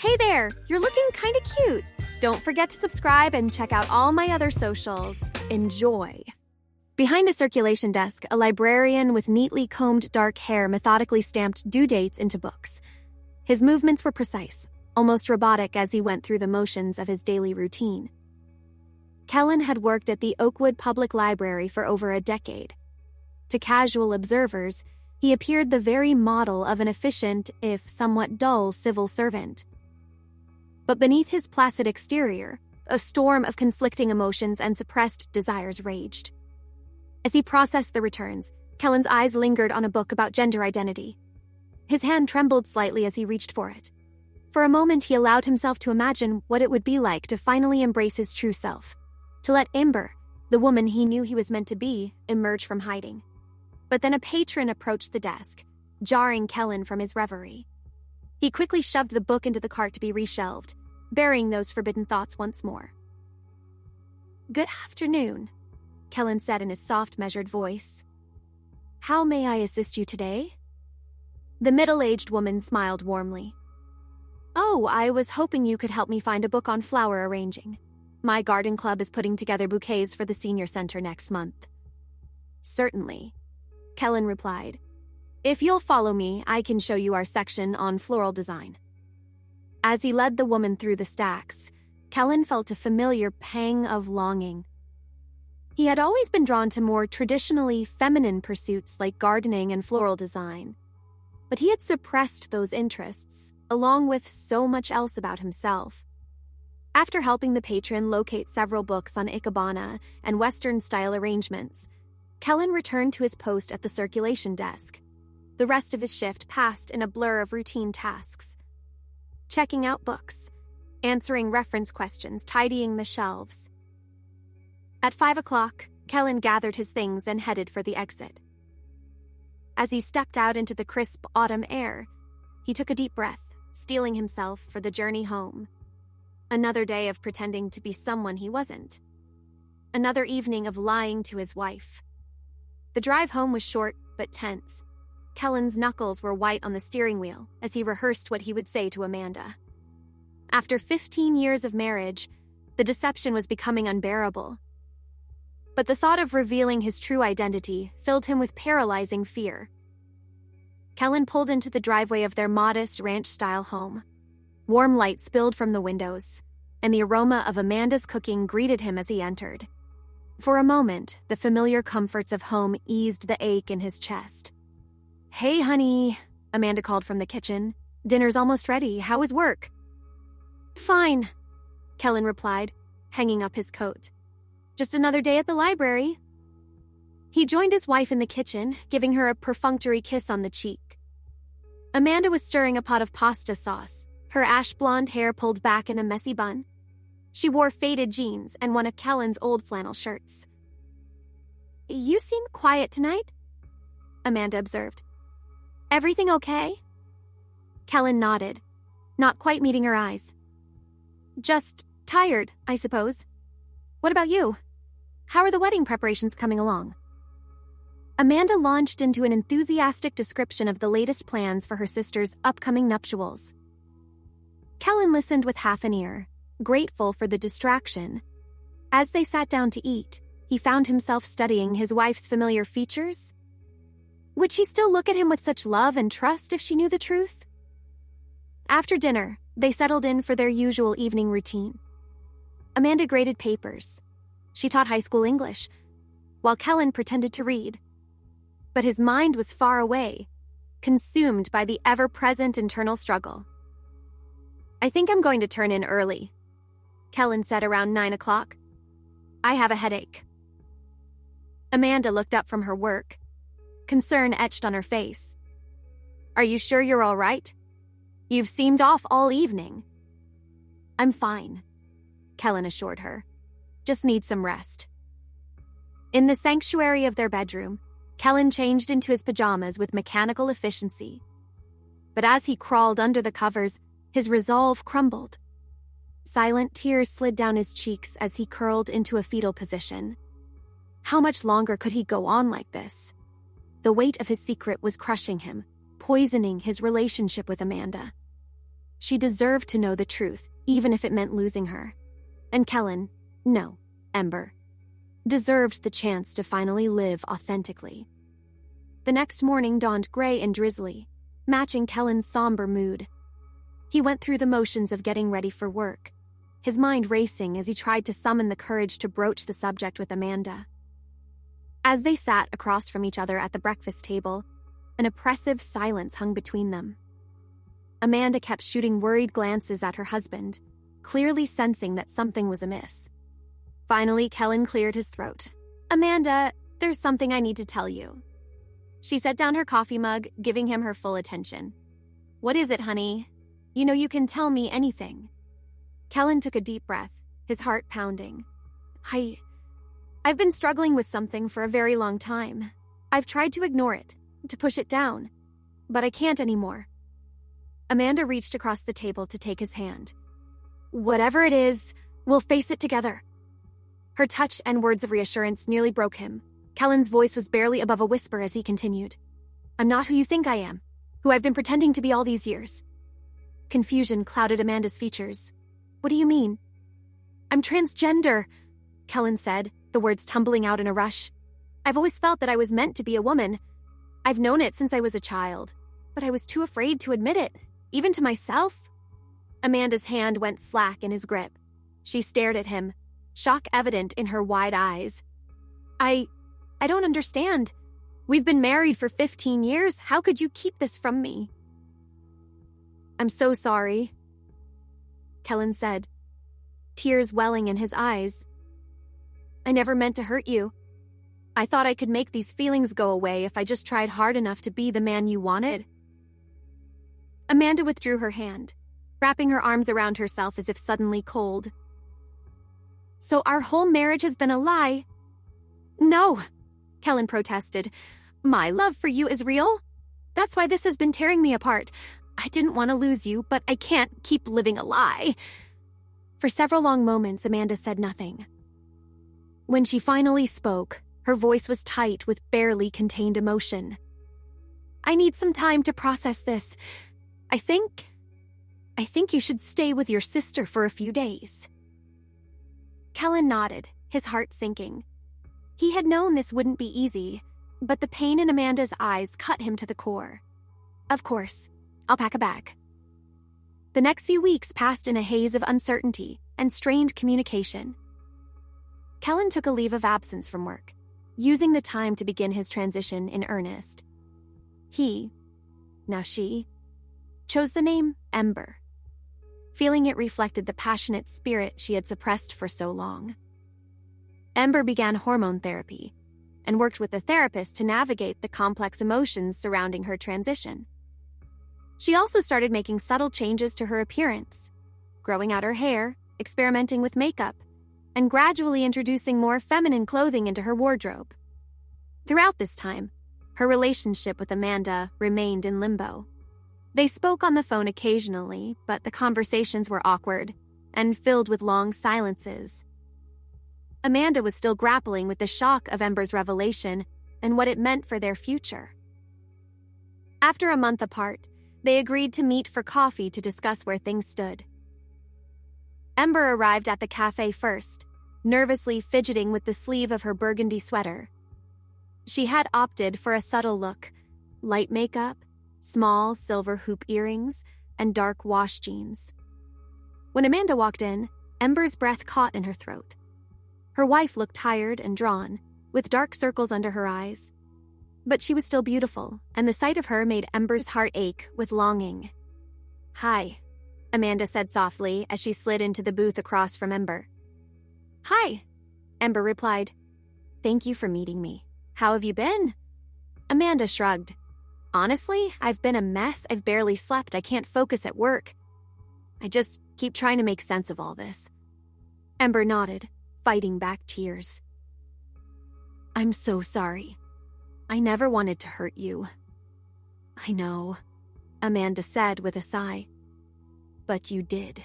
Hey there, you're looking kinda cute. Don't forget to subscribe and check out all my other socials. Enjoy. Behind a circulation desk, a librarian with neatly combed dark hair methodically stamped due dates into books. His movements were precise, almost robotic as he went through the motions of his daily routine. Kellen had worked at the Oakwood Public Library for over a decade. To casual observers, he appeared the very model of an efficient, if somewhat dull, civil servant. But beneath his placid exterior, a storm of conflicting emotions and suppressed desires raged. As he processed the returns, Kellen's eyes lingered on a book about gender identity. His hand trembled slightly as he reached for it. For a moment, he allowed himself to imagine what it would be like to finally embrace his true self, to let Amber, the woman he knew he was meant to be, emerge from hiding. But then a patron approached the desk, jarring Kellen from his reverie. He quickly shoved the book into the cart to be reshelved, burying those forbidden thoughts once more. "Good afternoon," Kellen said in his soft, measured voice. "How may I assist you today?" The middle-aged woman smiled warmly. "Oh, I was hoping you could help me find a book on flower arranging. My garden club is putting together bouquets for the senior center next month." "Certainly," Kellen replied. "If you'll follow me, I can show you our section on floral design." As he led the woman through the stacks, Kellen felt a familiar pang of longing. He had always been drawn to more traditionally feminine pursuits like gardening and floral design, but he had suppressed those interests, along with so much else about himself. After helping the patron locate several books on Ikebana and Western-style arrangements, Kellen returned to his post at the circulation desk. The rest of his shift passed in a blur of routine tasks. Checking out books, answering reference questions, tidying the shelves. At 5 o'clock, Kellen gathered his things and headed for the exit. As he stepped out into the crisp autumn air, he took a deep breath, steeling himself for the journey home. Another day of pretending to be someone he wasn't. Another evening of lying to his wife. The drive home was short but tense. Kellen's knuckles were white on the steering wheel as he rehearsed what he would say to Amanda. After 15 years of marriage, the deception was becoming unbearable. But the thought of revealing his true identity filled him with paralyzing fear. Kellen pulled into the driveway of their modest ranch-style home. Warm light spilled from the windows, and the aroma of Amanda's cooking greeted him as he entered. For a moment, the familiar comforts of home eased the ache in his chest. "Hey, honey," Amanda called from the kitchen. "Dinner's almost ready. How was work?" "Fine," Kellen replied, hanging up his coat. "Just another day at the library." He joined his wife in the kitchen, giving her a perfunctory kiss on the cheek. Amanda was stirring a pot of pasta sauce, her ash-blonde hair pulled back in a messy bun. She wore faded jeans and one of Kellen's old flannel shirts. "You seem quiet tonight," Amanda observed. "Everything okay?" Kellen nodded, not quite meeting her eyes. "Just tired, I suppose. What about you? How are the wedding preparations coming along?" Amanda launched into an enthusiastic description of the latest plans for her sister's upcoming nuptials. Kellen listened with half an ear, grateful for the distraction. As they sat down to eat, he found himself studying his wife's familiar features. Would she still look at him with such love and trust if she knew the truth? After dinner, they settled in for their usual evening routine. Amanda graded papers. She taught high school English, while Kellen pretended to read. But his mind was far away, consumed by the ever-present internal struggle. "I think I'm going to turn in early," Kellen said around 9 o'clock. "I have a headache." Amanda looked up from her work. Concern etched on her face. "Are you sure you're all right? You've seemed off all evening." "I'm fine," Kellen assured her. "Just need some rest." In the sanctuary of their bedroom, Kellen changed into his pajamas with mechanical efficiency. But as he crawled under the covers, his resolve crumbled. Silent tears slid down his cheeks as he curled into a fetal position. How much longer could he go on like this? The weight of his secret was crushing him, poisoning his relationship with Amanda. She deserved to know the truth, even if it meant losing her. And Ember, deserved the chance to finally live authentically. The next morning dawned gray and drizzly, matching Kellen's somber mood. He went through the motions of getting ready for work, his mind racing as he tried to summon the courage to broach the subject with Amanda. As they sat across from each other at the breakfast table, an oppressive silence hung between them. Amanda kept shooting worried glances at her husband, clearly sensing that something was amiss. Finally, Kellen cleared his throat. "Amanda, there's something I need to tell you." She set down her coffee mug, giving him her full attention. "What is it, honey? You know you can tell me anything." Kellen took a deep breath, his heart pounding. I've been struggling with something for a very long time. I've tried to ignore it, to push it down, but I can't anymore. Amanda reached across the table to take his hand. "Whatever it is, we'll face it together." Her touch and words of reassurance nearly broke him. Kellen's voice was barely above a whisper as he continued. "I'm not who you think I am, who I've been pretending to be all these years." Confusion clouded Amanda's features. "What do you mean?" "I'm transgender," Kellen said, the words tumbling out in a rush. "I've always felt that I was meant to be a woman. I've known it since I was a child, but I was too afraid to admit it, even to myself." Amanda's hand went slack in his grip. She stared at him, shock evident in her wide eyes. I don't understand. We've been married for 15 years. How could you keep this from me?" "I'm so sorry," Kellen said, tears welling in his eyes. "I never meant to hurt you. I thought I could make these feelings go away if I just tried hard enough to be the man you wanted." Amanda withdrew her hand, wrapping her arms around herself as if suddenly cold. "So our whole marriage has been a lie?" "No," Kellen protested. "My love for you is real. That's why this has been tearing me apart. I didn't want to lose you, but I can't keep living a lie." For several long moments, Amanda said nothing. When she finally spoke, her voice was tight with barely contained emotion. "I need some time to process this. I think you should stay with your sister for a few days." Kellen nodded, his heart sinking. He had known this wouldn't be easy, but the pain in Amanda's eyes cut him to the core. "Of course, I'll pack a bag." The next few weeks passed in a haze of uncertainty and strained communication. Kellen took a leave of absence from work, using the time to begin his transition in earnest. She chose the name Ember, feeling it reflected the passionate spirit she had suppressed for so long. Ember began hormone therapy and worked with a therapist to navigate the complex emotions surrounding her transition. She also started making subtle changes to her appearance, growing out her hair, experimenting with makeup, and gradually introducing more feminine clothing into her wardrobe. Throughout this time, her relationship with Amanda remained in limbo. They spoke on the phone occasionally, but the conversations were awkward and filled with long silences. Amanda was still grappling with the shock of Ember's revelation and what it meant for their future. After a month apart, they agreed to meet for coffee to discuss where things stood. Ember arrived at the cafe first, nervously fidgeting with the sleeve of her burgundy sweater. She had opted for a subtle look, light makeup, small silver hoop earrings, and dark wash jeans. When Amanda walked in, Ember's breath caught in her throat. Her wife looked tired and drawn, with dark circles under her eyes. But she was still beautiful, and the sight of her made Ember's heart ache with longing. "Hi," Amanda said softly as she slid into the booth across from Ember. "Hi," Ember replied. "Thank you for meeting me. How have you been?" Amanda shrugged. "Honestly, I've been a mess. I've barely slept. I can't focus at work. I just keep trying to make sense of all this." Ember nodded, fighting back tears. "I'm so sorry. I never wanted to hurt you." "I know," Amanda said with a sigh. "But you did.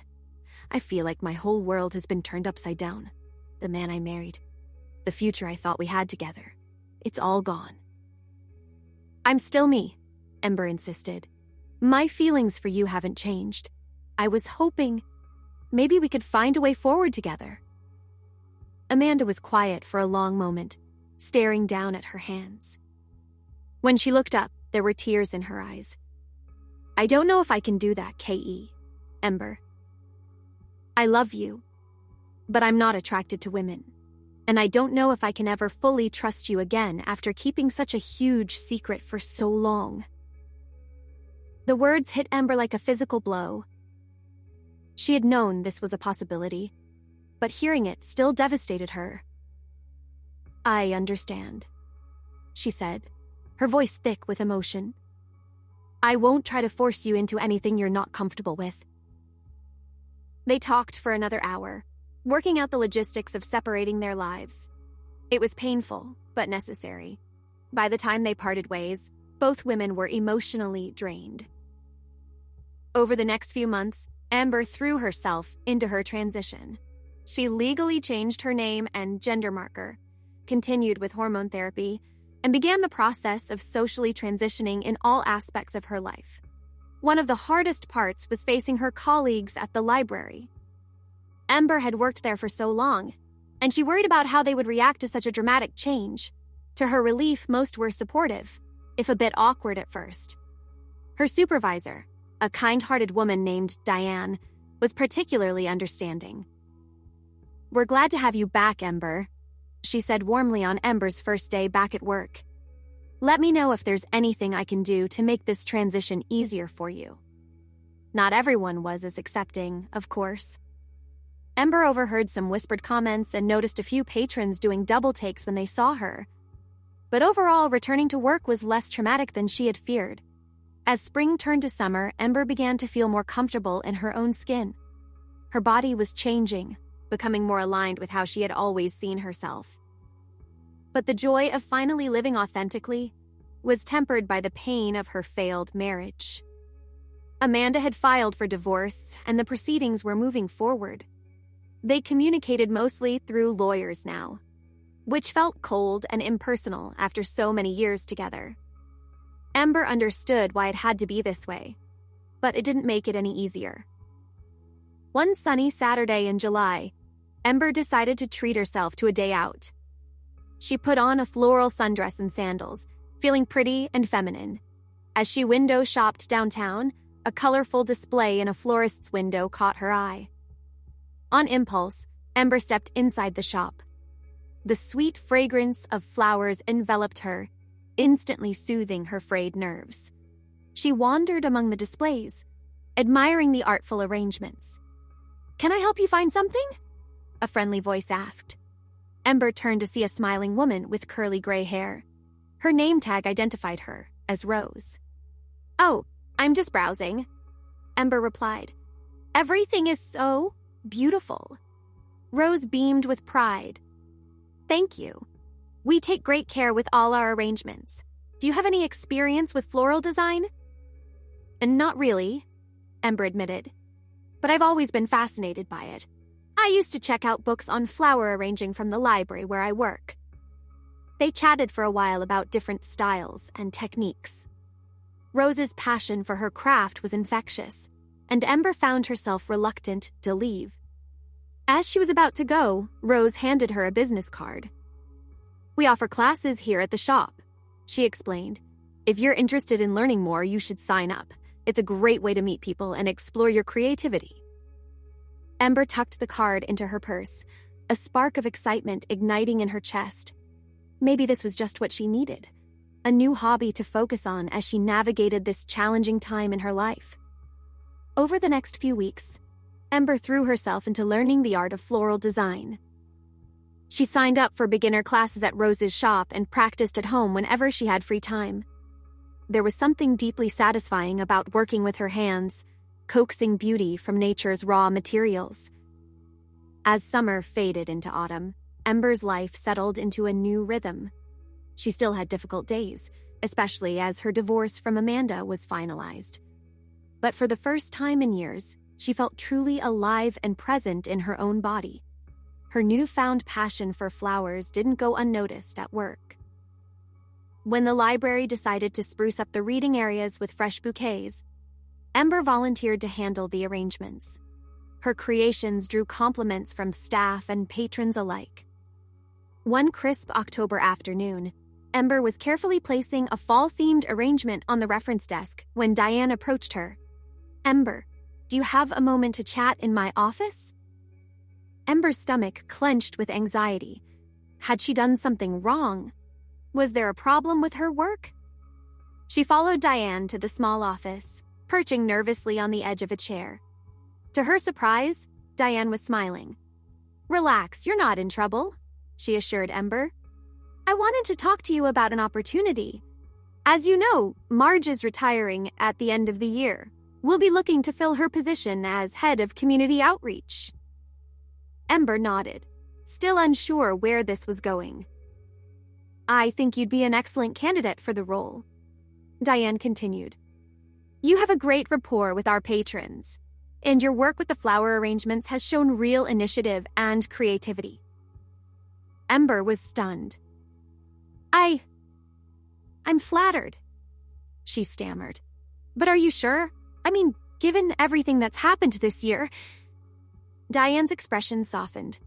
I feel like my whole world has been turned upside down. The man I married, the future I thought we had together, it's all gone." "I'm still me," Ember insisted. "My feelings for you haven't changed. I was hoping maybe we could find a way forward together." Amanda was quiet for a long moment, staring down at her hands. When she looked up, there were tears in her eyes. "I don't know if I can do that, K.E. Ember. I love you, but I'm not attracted to women, and I don't know if I can ever fully trust you again after keeping such a huge secret for so long." The words hit Ember like a physical blow. She had known this was a possibility, but hearing it still devastated her. "I understand," she said, her voice thick with emotion. "I won't try to force you into anything you're not comfortable with." They talked for another hour, working out the logistics of separating their lives. It was painful, but necessary. By the time they parted ways, both women were emotionally drained. Over the next few months, Amber threw herself into her transition. She legally changed her name and gender marker, continued with hormone therapy, and began the process of socially transitioning in all aspects of her life. One of the hardest parts was facing her colleagues at the library. Ember had worked there for so long, and she worried about how they would react to such a dramatic change. To her relief, most were supportive, if a bit awkward at first. Her supervisor, a kind-hearted woman named Diane, was particularly understanding. "We're glad to have you back, Ember," she said warmly on Ember's first day back at work. "Let me know if there's anything I can do to make this transition easier for you." Not everyone was as accepting, of course. Ember overheard some whispered comments and noticed a few patrons doing double takes when they saw her. But overall, returning to work was less traumatic than she had feared. As spring turned to summer, Ember began to feel more comfortable in her own skin. Her body was changing, becoming more aligned with how she had always seen herself. But the joy of finally living authentically was tempered by the pain of her failed marriage. Amanda had filed for divorce, and the proceedings were moving forward. They communicated mostly through lawyers now, which felt cold and impersonal after so many years together. Ember understood why it had to be this way, but it didn't make it any easier. One sunny Saturday in July, Ember decided to treat herself to a day out. She put on a floral sundress and sandals, feeling pretty and feminine. As she window shopped downtown, a colorful display in a florist's window caught her eye. On impulse, Ember stepped inside the shop. The sweet fragrance of flowers enveloped her, instantly soothing her frayed nerves. She wandered among the displays, admiring the artful arrangements. "Can I help you find something?" a friendly voice asked. Ember turned to see a smiling woman with curly gray hair. Her name tag identified her as Rose. "Oh, I'm just browsing," Ember replied. "Everything is so beautiful." Rose beamed with pride. "Thank you. We take great care with all our arrangements. Do you have any experience with floral design?" "And not really," Ember admitted. "But I've always been fascinated by it. I used to check out books on flower arranging from the library where I work." They chatted for a while about different styles and techniques. Rose's passion for her craft was infectious, and Ember found herself reluctant to leave. As she was about to go, Rose handed her a business card. "We offer classes here at the shop," she explained. "If you're interested in learning more, you should sign up. It's a great way to meet people and explore your creativity." Ember tucked the card into her purse, a spark of excitement igniting in her chest. Maybe this was just what she needed, a new hobby to focus on as she navigated this challenging time in her life. Over the next few weeks, Ember threw herself into learning the art of floral design. She signed up for beginner classes at Rose's shop and practiced at home whenever she had free time. There was something deeply satisfying about working with her hands, coaxing beauty from nature's raw materials. As summer faded into autumn, Ember's life settled into a new rhythm. She still had difficult days, especially as her divorce from Amanda was finalized. But for the first time in years, she felt truly alive and present in her own body. Her newfound passion for flowers didn't go unnoticed at work. When the library decided to spruce up the reading areas with fresh bouquets, Ember volunteered to handle the arrangements. Her creations drew compliments from staff and patrons alike. One crisp October afternoon, Ember was carefully placing a fall-themed arrangement on the reference desk when Diane approached her. "Ember, do you have a moment to chat in my office?" Ember's stomach clenched with anxiety. Had she done something wrong? Was there a problem with her work? She followed Diane to the small office, perching nervously on the edge of a chair. To her surprise, Diane was smiling. "Relax, you're not in trouble," she assured Ember. "I wanted to talk to you about an opportunity. As you know, Marge is retiring at the end of the year. We'll be looking to fill her position as head of community outreach." Ember nodded, still unsure where this was going. "I think you'd be an excellent candidate for the role," Diane continued. "You have a great rapport with our patrons, and your work with the flower arrangements has shown real initiative and creativity." Ember was stunned. I'm flattered," she stammered. "But are you sure? I mean, given everything that's happened this year..." Diane's expression softened.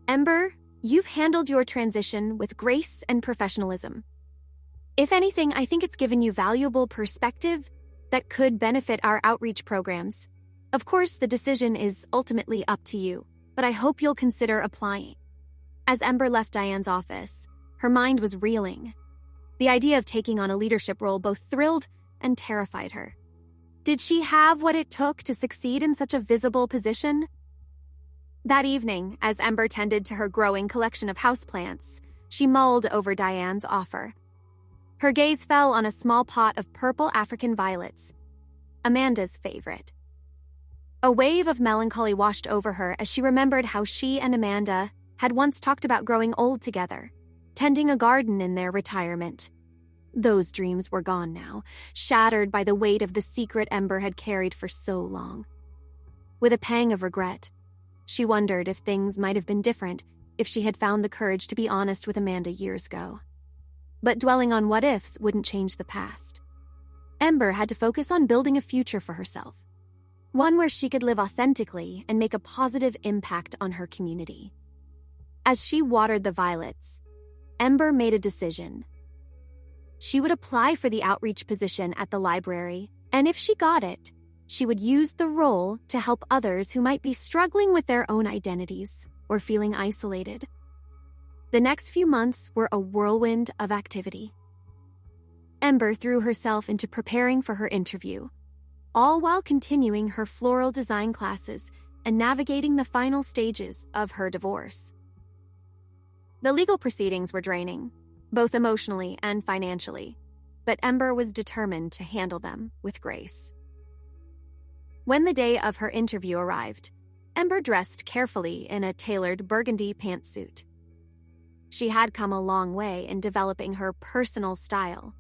"Ember, you've handled your transition with grace and professionalism. If anything, I think it's given you valuable perspective that could benefit our outreach programs. Of course, the decision is ultimately up to you, but I hope you'll consider applying." As Ember left Diane's office, her mind was reeling. The idea of taking on a leadership role both thrilled and terrified her. Did she have what it took to succeed in such a visible position? That evening, as Ember tended to her growing collection of houseplants, she mulled over Diane's offer. Her gaze fell on a small pot of purple African violets, Amanda's favorite. A wave of melancholy washed over her as she remembered how she and Amanda had once talked about growing old together, tending a garden in their retirement. Those dreams were gone now, shattered by the weight of the secret Ember had carried for so long. With a pang of regret, she wondered if things might have been different if she had found the courage to be honest with Amanda years ago. But dwelling on what-ifs wouldn't change the past. Ember had to focus on building a future for herself, one where she could live authentically and make a positive impact on her community. As she watered the violets, Ember made a decision. She would apply for the outreach position at the library, and if she got it, she would use the role to help others who might be struggling with their own identities or feeling isolated. The next few months were a whirlwind of activity. Ember threw herself into preparing for her interview, all while continuing her floral design classes and navigating the final stages of her divorce. The legal proceedings were draining, both emotionally and financially, but Ember was determined to handle them with grace. When the day of her interview arrived, Ember dressed carefully in a tailored burgundy pantsuit. She had come a long way in developing her personal style,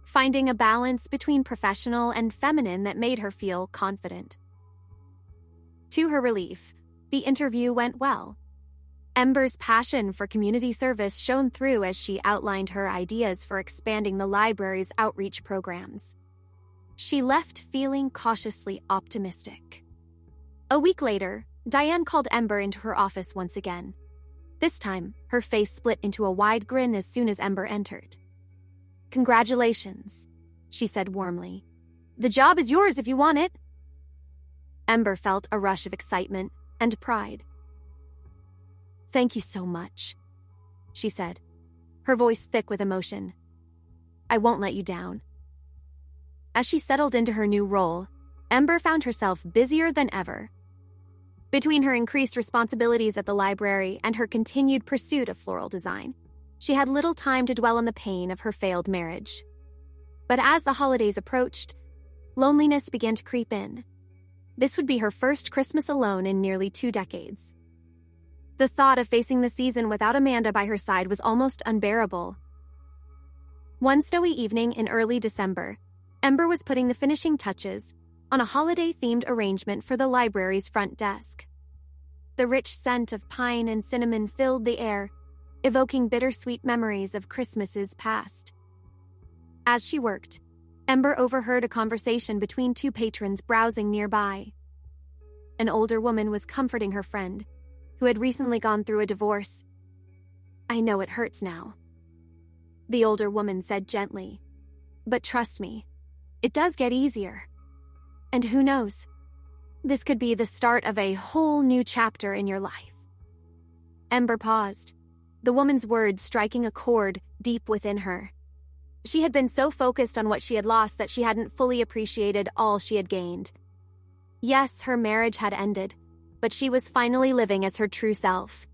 finding a balance between professional and feminine that made her feel confident. To her relief, the interview went well. Ember's passion for community service shone through as she outlined her ideas for expanding the library's outreach programs. She left feeling cautiously optimistic. A week later, Diane called Ember into her office once again. This time, her face split into a wide grin as soon as Ember entered. "Congratulations," she said warmly. "The job is yours if you want it." Ember felt a rush of excitement and pride. "Thank you so much," she said, her voice thick with emotion. "I won't let you down." As she settled into her new role, Ember found herself busier than ever. Between her increased responsibilities at the library and her continued pursuit of floral design, she had little time to dwell on the pain of her failed marriage. But as the holidays approached, loneliness began to creep in. This would be her first Christmas alone in nearly 2 decades. The thought of facing the season without Amanda by her side was almost unbearable. One snowy evening in early December, Ember was putting the finishing touches on a holiday-themed arrangement for the library's front desk. The rich scent of pine and cinnamon filled the air, evoking bittersweet memories of Christmases past. As she worked, Ember overheard a conversation between two patrons browsing nearby. An older woman was comforting her friend, who had recently gone through a divorce. "I know it hurts now," the older woman said gently. "But trust me, it does get easier. And who knows? This could be the start of a whole new chapter in your life." Ember paused, the woman's words striking a chord deep within her. She had been so focused on what she had lost that she hadn't fully appreciated all she had gained. Yes, her marriage had ended, but she was finally living as her true self.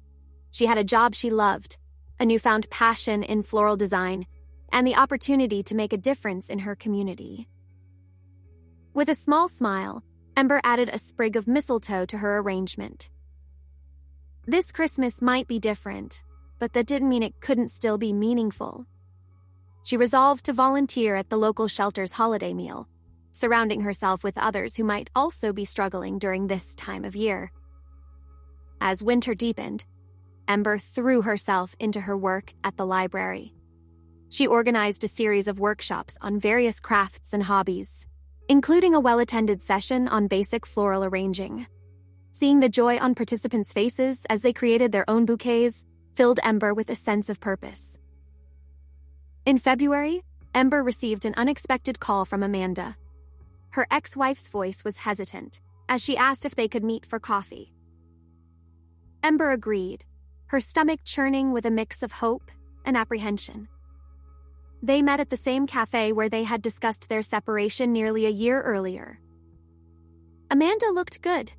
She had a job she loved, a newfound passion in floral design, and the opportunity to make a difference in her community. With a small smile, Ember added a sprig of mistletoe to her arrangement. This Christmas might be different, but that didn't mean it couldn't still be meaningful. She resolved to volunteer at the local shelter's holiday meal, surrounding herself with others who might also be struggling during this time of year. As winter deepened, Ember threw herself into her work at the library. She organized a series of workshops on various crafts and hobbies, including a well-attended session on basic floral arranging. Seeing the joy on participants' faces as they created their own bouquets filled Ember with a sense of purpose. In February, Ember received an unexpected call from Amanda. Her ex-wife's voice was hesitant as she asked if they could meet for coffee. Ember agreed, her stomach churning with a mix of hope and apprehension. They met at the same cafe where they had discussed their separation nearly a year earlier. Amanda looked good,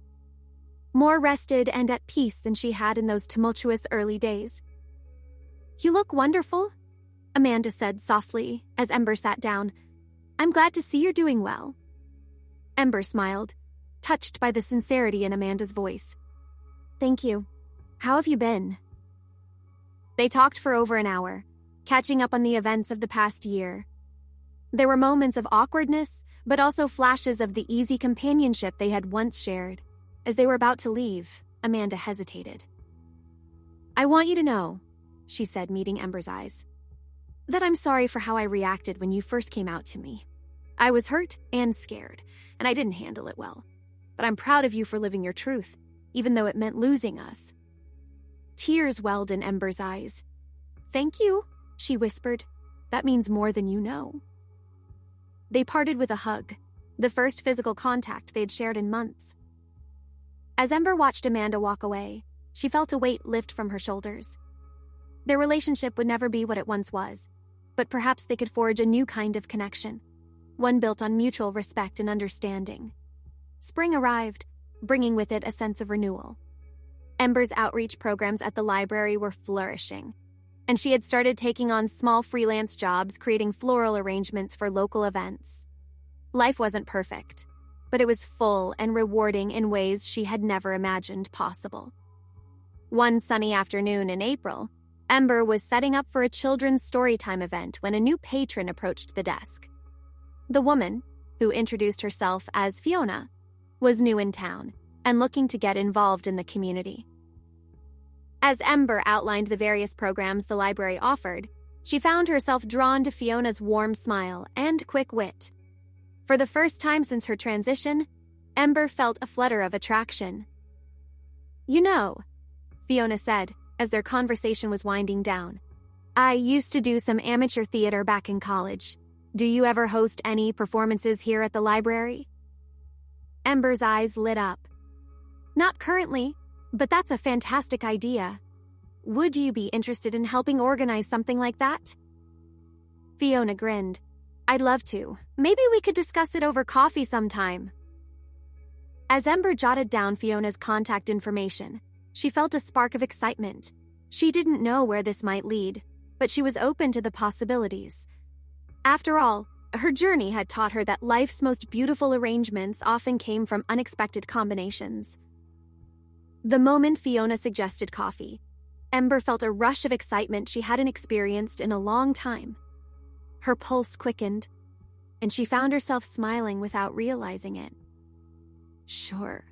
more rested and at peace than she had in those tumultuous early days. "You look wonderful," Amanda said softly as Ember sat down. "I'm glad to see you're doing well." Ember smiled, touched by the sincerity in Amanda's voice. "Thank you. How have you been?" They talked for over an hour, catching up on the events of the past year. There were moments of awkwardness, but also flashes of the easy companionship they had once shared. As they were about to leave, Amanda hesitated. "I want you to know," she said, meeting Ember's eyes, "that I'm sorry for how I reacted when you first came out to me. I was hurt and scared, and I didn't handle it well. But I'm proud of you for living your truth, even though it meant losing us." Tears welled in Ember's eyes. "Thank you," she whispered. "That means more than you know." They parted with a hug, the first physical contact they'd shared in months. As Ember watched Amanda walk away, she felt a weight lift from her shoulders. Their relationship would never be what it once was, but perhaps they could forge a new kind of connection, one built on mutual respect and understanding. Spring arrived, bringing with it a sense of renewal. Ember's outreach programs at the library were flourishing, and she had started taking on small freelance jobs creating floral arrangements for local events. Life wasn't perfect, but it was full and rewarding in ways she had never imagined possible. One sunny afternoon in April, Ember was setting up for a children's storytime event when a new patron approached the desk. The woman, who introduced herself as Fiona, was new in town and looking to get involved in the community. As Ember outlined the various programs the library offered, she found herself drawn to Fiona's warm smile and quick wit. For the first time since her transition, Ember felt a flutter of attraction. "You know," Fiona said, as their conversation was winding down, "I used to do some amateur theater back in college. Do you ever host any performances here at the library?" Ember's eyes lit up. "Not currently, but that's a fantastic idea. Would you be interested in helping organize something like that?" Fiona grinned. "I'd love to. Maybe we could discuss it over coffee sometime." As Ember jotted down Fiona's contact information, she felt a spark of excitement. She didn't know where this might lead, but she was open to the possibilities. After all, her journey had taught her that life's most beautiful arrangements often came from unexpected combinations. The moment Fiona suggested coffee, Ember felt a rush of excitement she hadn't experienced in a long time. Her pulse quickened, and she found herself smiling without realizing it. "Sure,"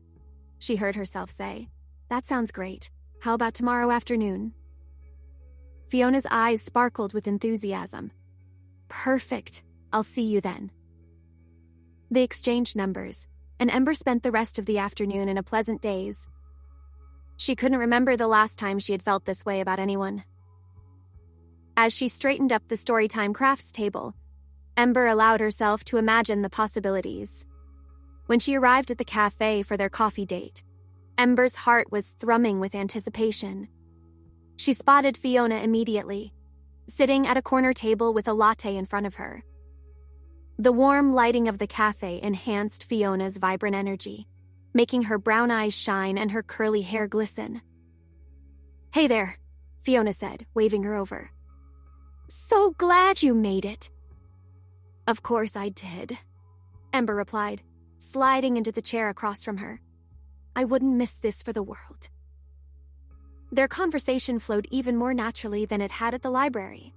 she heard herself say. "That sounds great. How about tomorrow afternoon?" Fiona's eyes sparkled with enthusiasm. "Perfect. I'll see you then. They exchanged numbers, and Ember spent the rest of the afternoon in a pleasant daze. She couldn't remember the last time she had felt this way about anyone. As she straightened up the Storytime crafts table, Ember allowed herself to imagine the possibilities. When she arrived at the cafe for their coffee date, Ember's heart was thrumming with anticipation. She spotted Fiona immediately, sitting at a corner table with a latte in front of her. The warm lighting of the cafe enhanced Fiona's vibrant energy, making her brown eyes shine and her curly hair glisten. "Hey there," Fiona said, waving her over. "So glad you made it." "Of course I did," Ember replied, sliding into the chair across from her. "I wouldn't miss this for the world." Their conversation flowed even more naturally than it had at the library.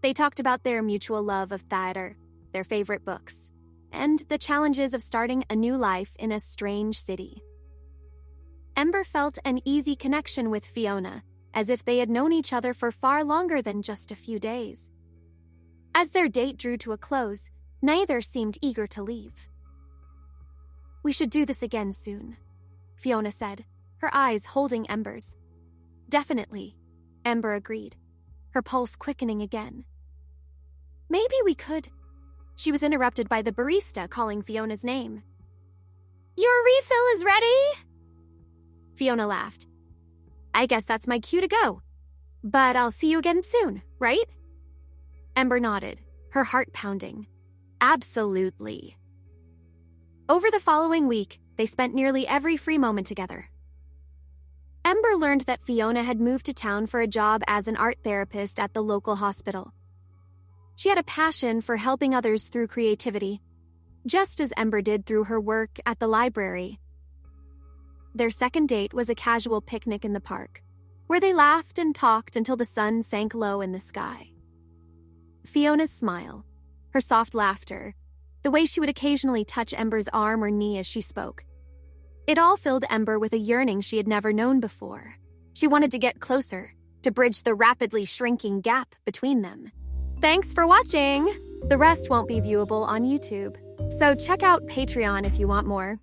They talked about their mutual love of theater, their favorite books, and the challenges of starting a new life in a strange city. Ember felt an easy connection with Fiona, as if they had known each other for far longer than just a few days. As their date drew to a close, neither seemed eager to leave. "We should do this again soon," Fiona said, her eyes holding Ember's. "Definitely," Ember agreed, her pulse quickening again. "Maybe we could." She was interrupted by the barista calling Fiona's name. "Your refill is ready!" Fiona laughed. "I guess that's my cue to go. But I'll see you again soon, right?" Ember nodded, her heart pounding. Absolutely. Over the following week, they spent nearly every free moment together. Ember learned that Fiona had moved to town for a job as an art therapist at the local hospital. She had a passion for helping others through creativity, just as Ember did through her work at the library. Their second date was a casual picnic in the park, where they laughed and talked until the sun sank low in the sky. Fiona's smile, her soft laughter, the way she would occasionally touch Ember's arm or knee as she spoke. It all filled Ember with a yearning she had never known before. She wanted to get closer, to bridge the rapidly shrinking gap between them. Thanks for watching! The rest won't be viewable on YouTube, so check out Patreon if you want more.